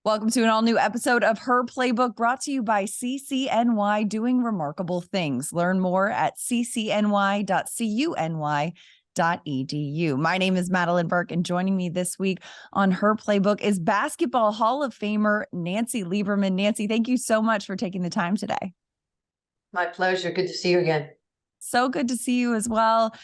Welcome to an all-new episode of Her Playbook, brought to you by CCNY, doing remarkable things. Learn more at ccny.cuny.edu. My name is Madelyn Burke, and joining me this week on Her Playbook is Basketball Hall of Famer Nancy Lieberman. Nancy, thank you so much for taking the time today. My pleasure. Good to see you again. So good to see you as well.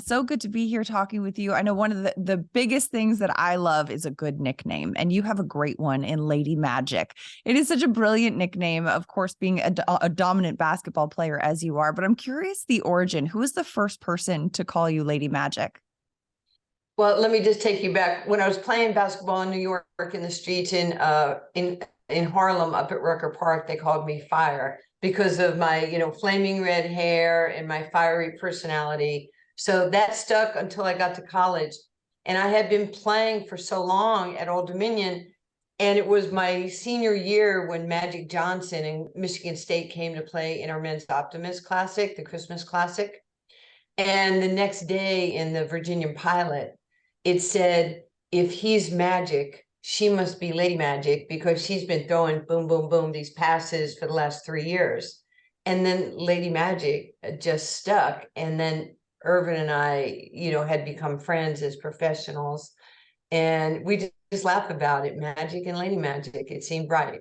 So good to be here talking with you. I know one of the biggest things that I love is a good nickname, and you have a great one in Lady Magic. It is such a brilliant nickname, of course, being a dominant basketball player as you are, but I'm curious the origin. Who was the first person to call you Lady Magic? Well, let me just take you back. When I was playing basketball in New York in the streets in Harlem up at Rucker Park, they called me Fire because of my, flaming red hair and my fiery personality. So that stuck until I got to college. And I had been playing for so long at Old Dominion. And it was my senior year when Magic Johnson and Michigan State came to play in our Men's Optimist Classic, the Christmas Classic. And the next day in the Virginian Pilot, it said, if he's Magic, she must be Lady Magic because she's been throwing boom, boom, boom, these passes for the last 3 years. And then Lady Magic just stuck. And then Irvin and I, had become friends as professionals. And we just laugh about it, Magic and Lady Magic. It seemed right.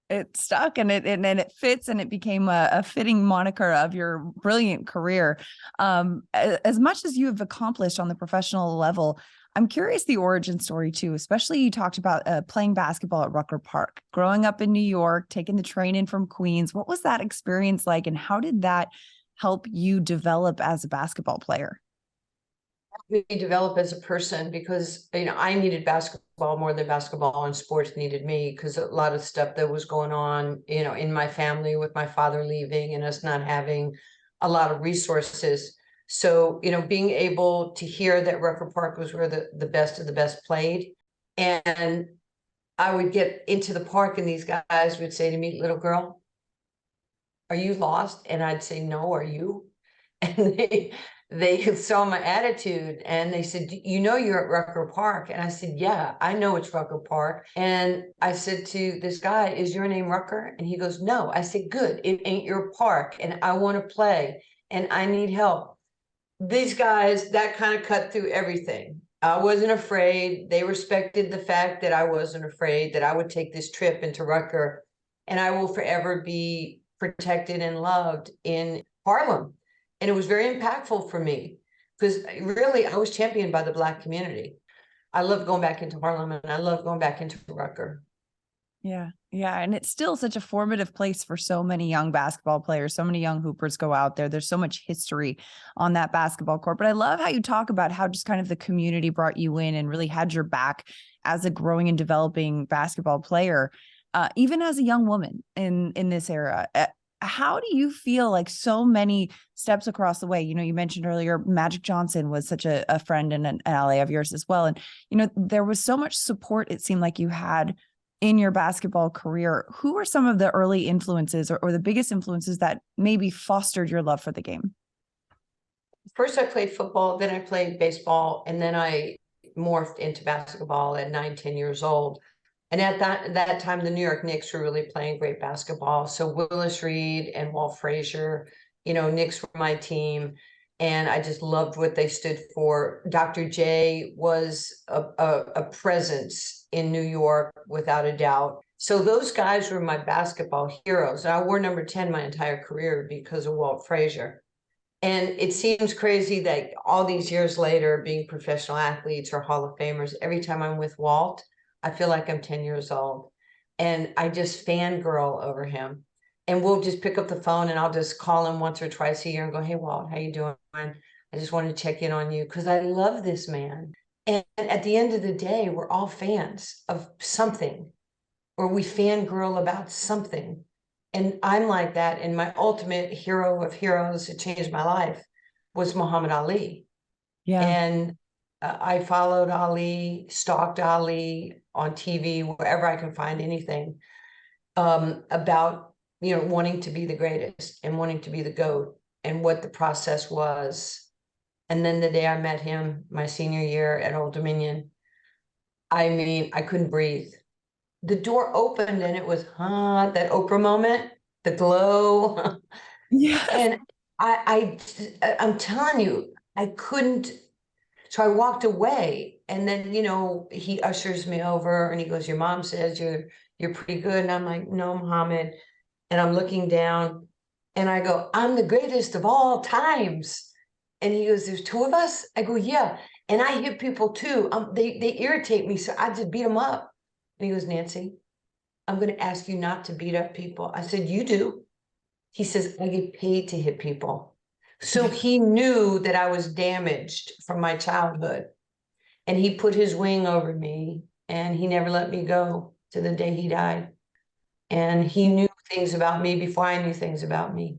It stuck, and it fits, and it became a fitting moniker of your brilliant career. As much as you have accomplished on the professional level, I'm curious the origin story too, especially you talked about playing basketball at Rucker Park, growing up in New York, taking the train in from Queens. What was that experience like, and how did that help you develop as a basketball player? Me develop as a person because I needed basketball more than basketball and sports needed me, because a lot of stuff that was going on in my family with my father leaving and us not having a lot of resources. So being able to hear that Rucker Park was where the best of the best played, and I would get into the park and these guys would say to me, little girl, are you lost? And I'd say, no, are you? And they saw my attitude and they said, you're at Rucker Park. And I said, yeah, I know it's Rucker Park. And I said to this guy, is your name Rucker? And he goes, no. I said, good, it ain't your park and I want to play and I need help. These guys, that kind of cut through everything. I wasn't afraid. They respected the fact that I wasn't afraid, that I would take this trip into Rucker, and I will forever be protected and loved in Harlem. And it was very impactful for me because really I was championed by the Black community. I love going back into Harlem and I love going back into Rucker. Yeah. And it's still such a formative place for so many young basketball players. So many young hoopers go out there. There's so much history on that basketball court. But I love how you talk about how just kind of the community brought you in and really had your back as a growing and developing basketball player, even as a young woman in this era. How do you feel like so many steps across the way? You mentioned earlier, Magic Johnson was such a friend and an ally of yours as well. And, there was so much support it seemed like you had in your basketball career. Who were some of the early influences or the biggest influences that maybe fostered your love for the game? First, I played football, then I played baseball, and then I morphed into basketball at 9, 10 years old. And at that time, the New York Knicks were really playing great basketball. So Willis Reed and Walt Frazier, Knicks were my team. And I just loved what they stood for. Dr. J was a presence in New York, without a doubt. So those guys were my basketball heroes. I wore number 10 my entire career because of Walt Frazier. And it seems crazy that all these years later, being professional athletes or Hall of Famers, every time I'm with Walt, I feel like I'm 10 years old. And I just fangirl over him. And we'll just pick up the phone and I'll just call him once or twice a year and go, hey, Walt, how you doing? I just want to check in on you because I love this man. And at the end of the day, we're all fans of something, or we fangirl about something. And I'm like that. And my ultimate hero of heroes that changed my life was Muhammad Ali. Yeah. And I followed Ali, stalked Ali on TV, wherever I can find anything about wanting to be the greatest and wanting to be the GOAT and what the process was. And then the day I met him, my senior year at Old Dominion, I couldn't breathe. the door opened and it was, that Oprah moment, the glow. Yes. And I'm telling you, I couldn't. So I walked away, and then, he ushers me over and he goes, "Your mom says you're pretty good." And I'm like, "No, Muhammad." And I'm looking down and I go, "I'm the greatest of all times." And he goes, "There's two of us?" I go, "Yeah." And I hit people too. They irritate me, so I just beat them up. And he goes, "Nancy, I'm going to ask you not to beat up people." I said, "You do." He says, "I get paid to hit people." So he knew that I was damaged from my childhood. And he put his wing over me, and he never let me go to the day he died. And he knew things about me before I knew things about me.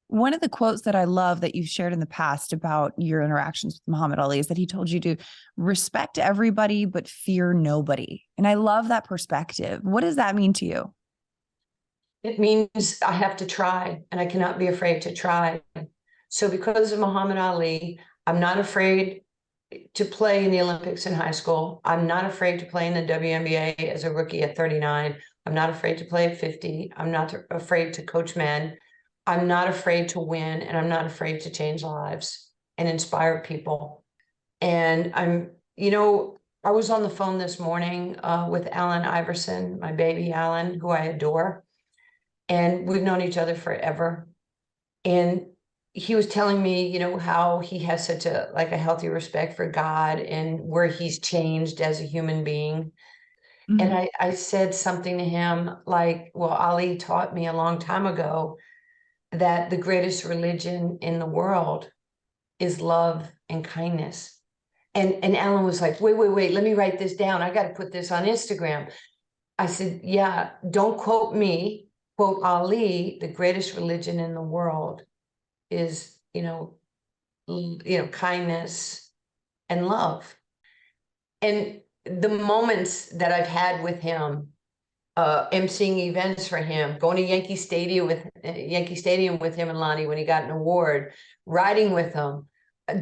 One of the quotes that I love that you've shared in the past about your interactions with Muhammad Ali is that he told you to respect everybody, but fear nobody. And I love that perspective. What does that mean to you? It means I have to try, and I cannot be afraid to try. So because of Muhammad Ali, I'm not afraid to play in the Olympics in high school. I'm not afraid to play in the WNBA as a rookie at 39. I'm not afraid to play at 50. I'm not afraid to coach men. I'm not afraid to win, and I'm not afraid to change lives and inspire people. And I was on the phone this morning with Alan Iverson, my baby Alan, who I adore. And we've known each other forever. And he was telling me, how he has such a healthy respect for God and where he's changed as a human being. And Mhm. I said something to him like, well, Ali taught me a long time ago that the greatest religion in the world is love and kindness. And Alan was like, wait, let me write this down. I got to put this on Instagram. I said, yeah, don't quote me, quote Ali. The greatest religion in the world is, kindness and love. And the moments that I've had with him, emceeing events for him, going to Yankee Stadium with him and Lonnie when he got an award, riding with him,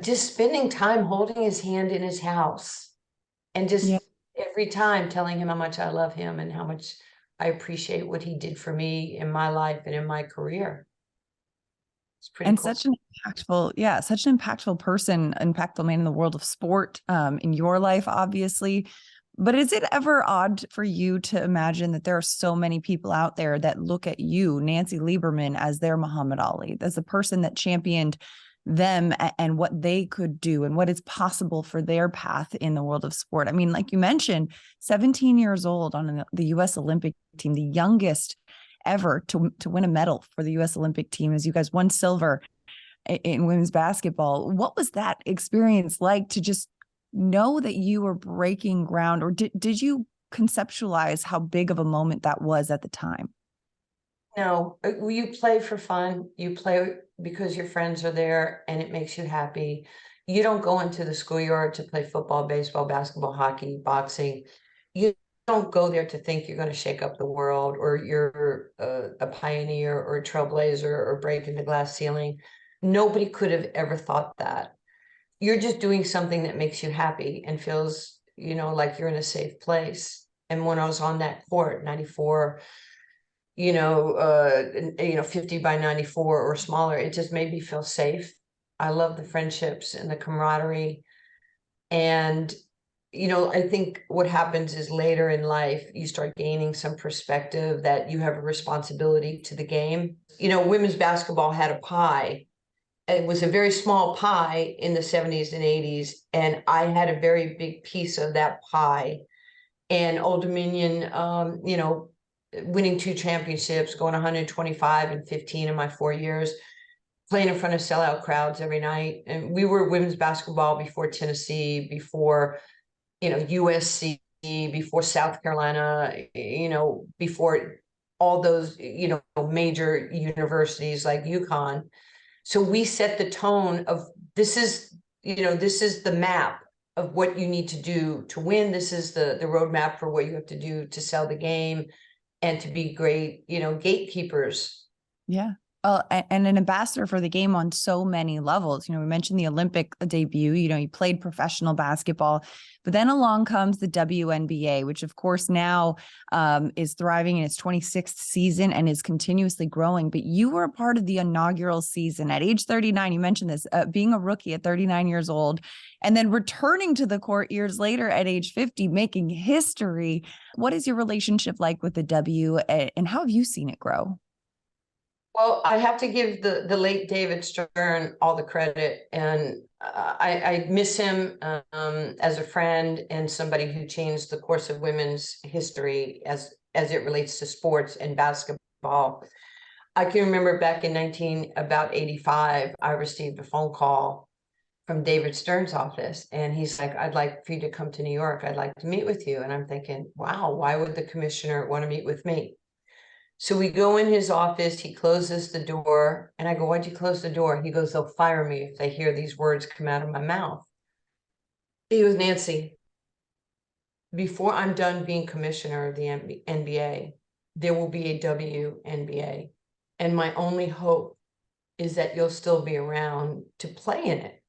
just spending time holding his hand in his house, and Yeah. just every time telling him how much I love him and how much I appreciate what he did for me in my life and in my career. It's pretty And cool. such an impactful person, impactful man in the world of sport, in your life, obviously. But is it ever odd for you to imagine that there are so many people out there that look at you, Nancy Lieberman, as their Muhammad Ali, as a person that championed them and what they could do and what is possible for their path in the world of sport? I mean, like you mentioned, 17 years old on the U.S. Olympic team, the youngest ever to win a medal for the U.S. Olympic team, as you guys won silver in women's basketball. What was that experience like to just know that you were breaking ground, or did you conceptualize how big of a moment that was at the time? No, you play for fun. You play because your friends are there and it makes you happy. You don't go into the schoolyard to play football, baseball, basketball, hockey, boxing. You don't go there to think you're going to shake up the world, or you're a pioneer or a trailblazer or breaking the glass ceiling. Nobody could have ever thought that. You're just doing something that makes you happy and feels, like you're in a safe place. And when I was on that court, 94, 50 by 94 or smaller, it just made me feel safe. I love the friendships and the camaraderie. And, I think what happens is later in life, you start gaining some perspective that you have a responsibility to the game. Women's basketball had a pie. It was a very small pie in the 70s and 80s. And I had a very big piece of that pie. And Old Dominion, winning 2 championships, going 125 and 15 in my 4 years, playing in front of sellout crowds every night. And we were women's basketball before Tennessee, before, USC, before South Carolina, before all those, major universities like UConn. So we set the tone of this is the map of what you need to do to win. This is the roadmap for what you have to do to sell the game and to be great, gatekeepers. Yeah. And an ambassador for the game on so many levels. You know, we mentioned the Olympic debut, you know, you played professional basketball, but then along comes the WNBA, which of course now is thriving in its 26th season and is continuously growing. But you were a part of the inaugural season at age 39. You mentioned this, being a rookie at 39 years old, and then returning to the court years later at age 50, making history. What is your relationship like with the W, and how have you seen it grow? Well, I have to give the late David Stern all the credit, and I miss him as a friend and somebody who changed the course of women's history as it relates to sports and basketball. I can remember back in about 85, I received a phone call from David Stern's office, and he's like, "I'd like for you to come to New York. I'd like to meet with you." And I'm thinking, wow, why would the commissioner want to meet with me? So we go in his office, he closes the door, and I go, "Why'd you close the door?" He goes, "They'll fire me if they hear these words come out of my mouth." He goes, "Nancy, before I'm done being commissioner of the NBA, there will be a WNBA. And my only hope is that you'll still be around to play in it."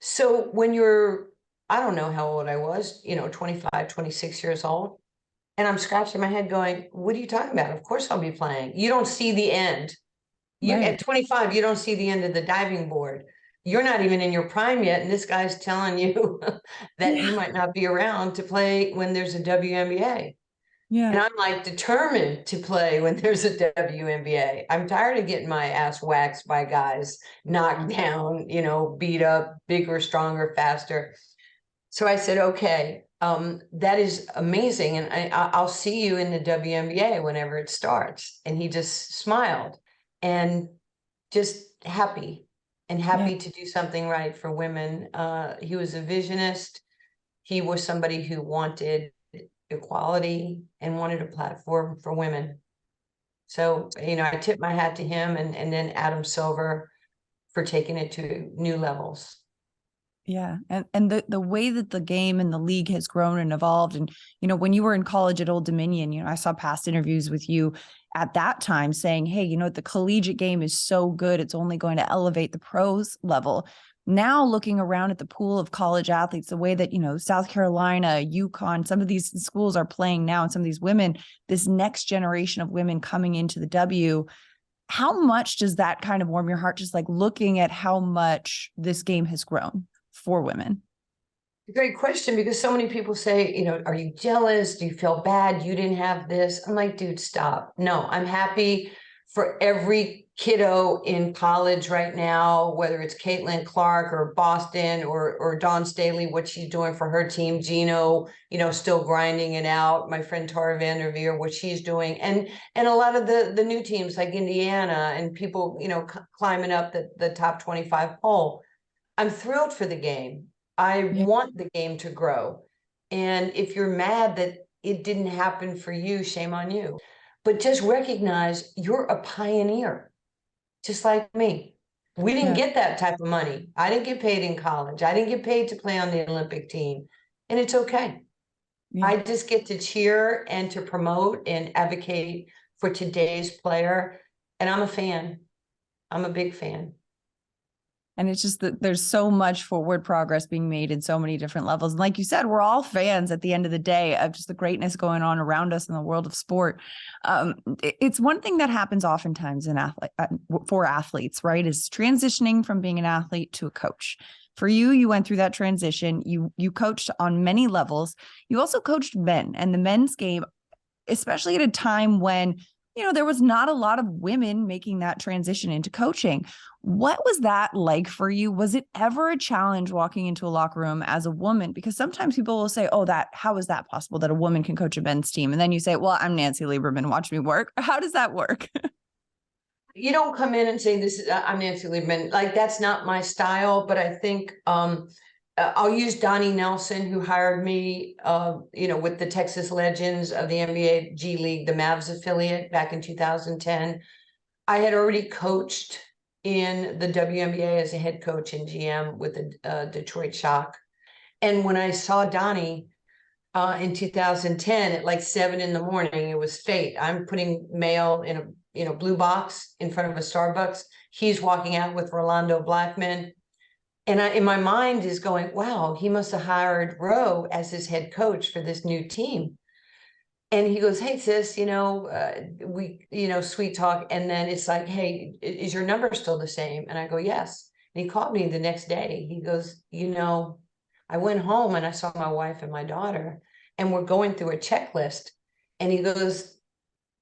So when you're, I don't know how old I was, 25, 26 years old. And I'm scratching my head going, "What are you talking about? Of course I'll be playing." You don't see the end. You Right. at 25, you don't see the end of the diving board. You're not even in your prime yet, and this guy's telling you that you Yeah. might not be around to play when there's a WNBA. Yeah. And I'm like determined to play when there's a WNBA. I'm tired of getting my ass waxed by guys, knocked down, beat up, bigger, stronger, faster. So I said, "Okay, that is amazing. And I'll see you in the WNBA whenever it starts." And he just smiled and just happy and Yeah. happy to do something right for women. He was a visionist. He was somebody who wanted equality and wanted a platform for women. So, I tip my hat to him, and then Adam Silver for taking it to new levels. Yeah. And the way that the game and the league has grown and evolved. And, you know, when you were in college at Old Dominion, you know, I saw past interviews with you at that time saying, "Hey, you know, the collegiate game is so good, it's only going to elevate the pros level." Now looking around at the pool of college athletes, the way that, you know, South Carolina, UConn, some of these schools are playing now, and some of these women, this next generation of women coming into the W, how much does that kind of warm your heart, just like looking at how much this game has grown for women? Great question, because so many people say, "Are you jealous? Do you feel bad you didn't have this?" I'm like, dude, stop. No, I'm happy for every kiddo in college right now, whether it's Caitlin Clark or Boston or Dawn Staley, what she's doing for her team, Gino, still grinding it out. My friend Tara Vanderveer, what she's doing, and a lot of the new teams like Indiana and people, climbing up the top 25 poll. I'm thrilled for the game. I Yeah. want the game to grow. And if you're mad that it didn't happen for you, shame on you. But just recognize you're a pioneer, just like me. We didn't Yeah. get that type of money. I didn't get paid in college. I didn't get paid to play on the Olympic team. And it's okay. Yeah. I just get to cheer and to promote and advocate for today's player. And I'm a fan. I'm a big fan. And it's just that there's so much forward progress being made in so many different levels. And like you said, we're all fans at the end of the day of just the greatness going on around us in the world of sport. It's one thing that happens oftentimes in for athletes, right? Is transitioning from being an athlete to a coach. For you, you went through that transition. You coached on many levels. You also coached men, and the men's game, especially at a time when, you know, there was not a lot of women making that transition into coaching. What was that like for you? Was it ever a challenge walking into a locker room as a woman? Because sometimes people will say, "Oh, how is that possible that a woman can coach a men's team?" And then you say, "Well, I'm Nancy Lieberman, watch me work." How does that work? You don't come in and say, "This is I'm Nancy Lieberman." Like, that's not my style. But I think I'll use Donnie Nelson, who hired me, with the Texas Legends of the NBA G League, the Mavs affiliate, back in 2010. I had already coached in the WNBA as a head coach and GM with the Detroit Shock. And when I saw Donnie in 2010 at like 7 in the morning, it was fate. I'm putting mail in a blue box in front of a Starbucks. He's walking out with Rolando Blackman. And in my mind is going, wow, he must have hired Roe as his head coach for this new team. And he goes, hey, sis, sweet talk. And then it's like, hey, is your number still the same? And I go, yes. And he called me the next day. He goes, I went home and I saw my wife and my daughter, and we're going through a checklist. And he goes,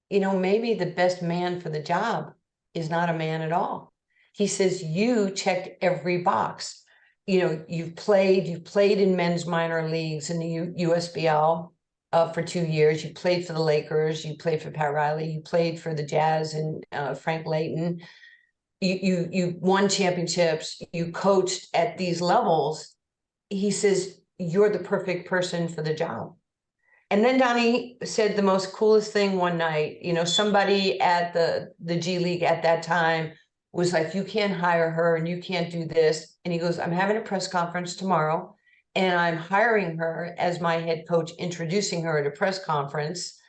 maybe the best man for the job is not a man at all. He says, you checked every box. You've played in men's minor leagues in the USBL for 2 years. You played for the Lakers. You played for Pat Riley. You played for the Jazz and Frank Layton. You won championships. You coached at these levels. He says, you're the perfect person for the job. And then Donnie said the most coolest thing one night. Somebody at the G League at that time was like, you can't hire her and you can't do this. And he goes, I'm having a press conference tomorrow and I'm hiring her as my head coach, introducing her at a press conference.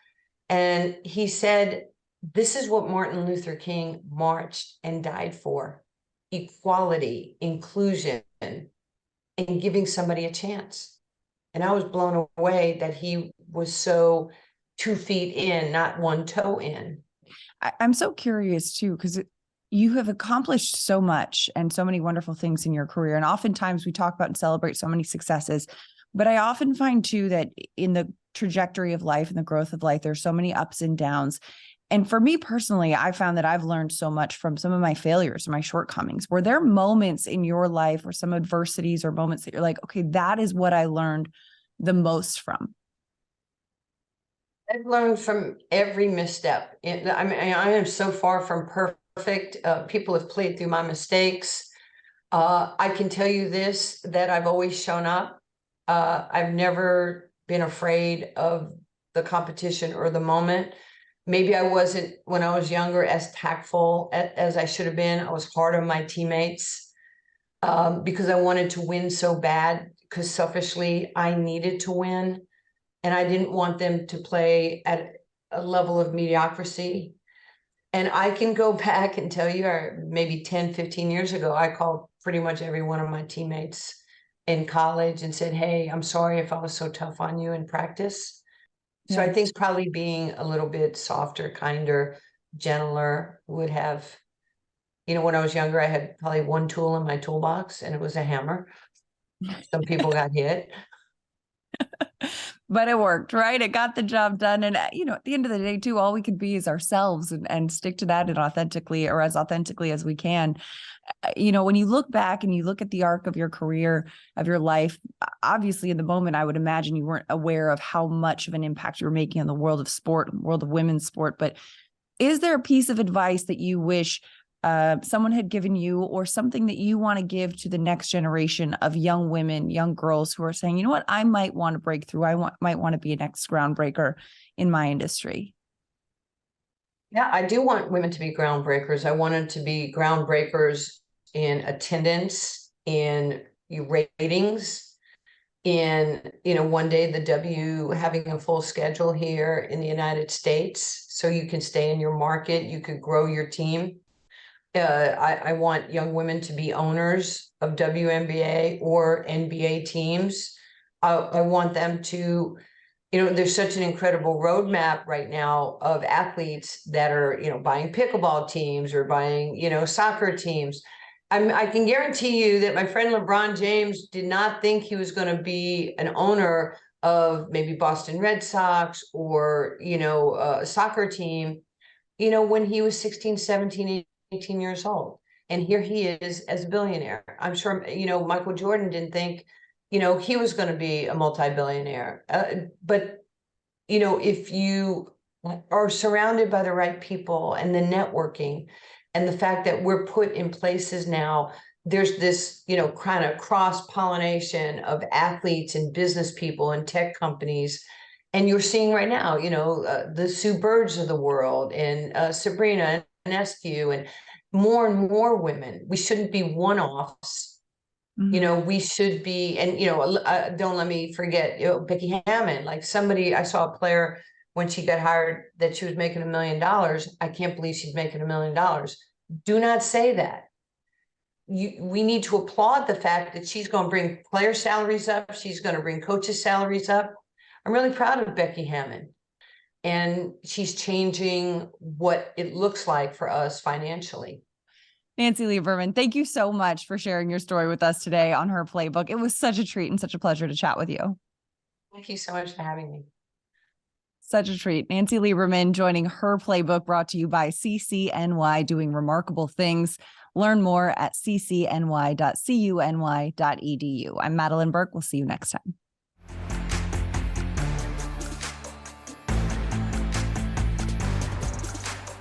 And he said, this is what Martin Luther King marched and died for: equality, inclusion, and giving somebody a chance. And I was blown away that he was so 2 feet in, not 1 toe in. I'm so curious too, because you have accomplished so much and so many wonderful things in your career. And oftentimes we talk about and celebrate so many successes, but I often find too that in the trajectory of life and the growth of life, there's so many ups and downs. And for me personally, I found that I've learned so much from some of my failures, my shortcomings. Were there moments in your life or some adversities or moments that you're like, okay, that is what I learned the most from? I've learned from every misstep. I am so far from perfect. People have played through my mistakes. I can tell you this, that I've always shown up. I've never been afraid of the competition or the moment. Maybe I wasn't, when I was younger, as tactful as I should have been. I was hard on my teammates because I wanted to win so bad, because selfishly I needed to win. And I didn't want them to play at a level of mediocrity. And I can go back and tell you, maybe 10, 15 years ago, I called pretty much every one of my teammates in college and said, hey, I'm sorry if I was so tough on you in practice. So I think probably being a little bit softer, kinder, gentler would have, when I was younger, I had probably 1 tool in my toolbox, and it was a hammer. Some people got hit. But it worked, right? It got the job done. And, at the end of the day too, all we can be is ourselves and stick to that and authentically, or as authentically as we can. When you look back and you look at the arc of your career, of your life, obviously in the moment, I would imagine you weren't aware of how much of an impact you were making on the world of sport, world of women's sport. But is there a piece of advice that you wish someone had given you, or something that you want to give to the next generation of young women, young girls who are saying, you know what, I might want to break through. Might want to be a next groundbreaker in my industry? Yeah, I do want women to be groundbreakers. I want them to be groundbreakers in attendance, in ratings, in, one day the W having a full schedule here in the United States, so you can stay in your market, you could grow your team. I want young women to be owners of WNBA or NBA teams. I want them to, there's such an incredible roadmap right now of athletes that are, buying pickleball teams or buying, soccer teams. I can guarantee you that my friend LeBron James did not think he was going to be an owner of maybe Boston Red Sox or, a soccer team, when he was 16, 17, 18 years old. And here he is as a billionaire. I'm sure, Michael Jordan didn't think, he was going to be a multi-billionaire. But, if you are surrounded by the right people and the networking and the fact that we're put in places now, there's this, kind of cross-pollination of athletes and business people and tech companies. And you're seeing right now, the Sue Birds of the world and Sabrina Nescu and more women. We shouldn't be one-offs. Mm-hmm. We should be, and don't let me forget, Becky Hammond. Like I saw a player when she got hired that she was making $1 million. I can't believe she's making $1 million. Do not say that. We need to applaud the fact that she's going to bring player salaries up. She's going to bring coaches' salaries up. I'm really proud of Becky Hammond. And she's changing what it looks like for us financially. Nancy Lieberman, thank you so much for sharing your story with us today on Her Playbook. It was such a treat and such a pleasure to chat with you. Thank you so much for having me. Such a treat. Nancy Lieberman joining Her Playbook, brought to you by CCNY, doing remarkable things. Learn more at ccny.cuny.edu. I'm Madelyn Burke. We'll see you next time.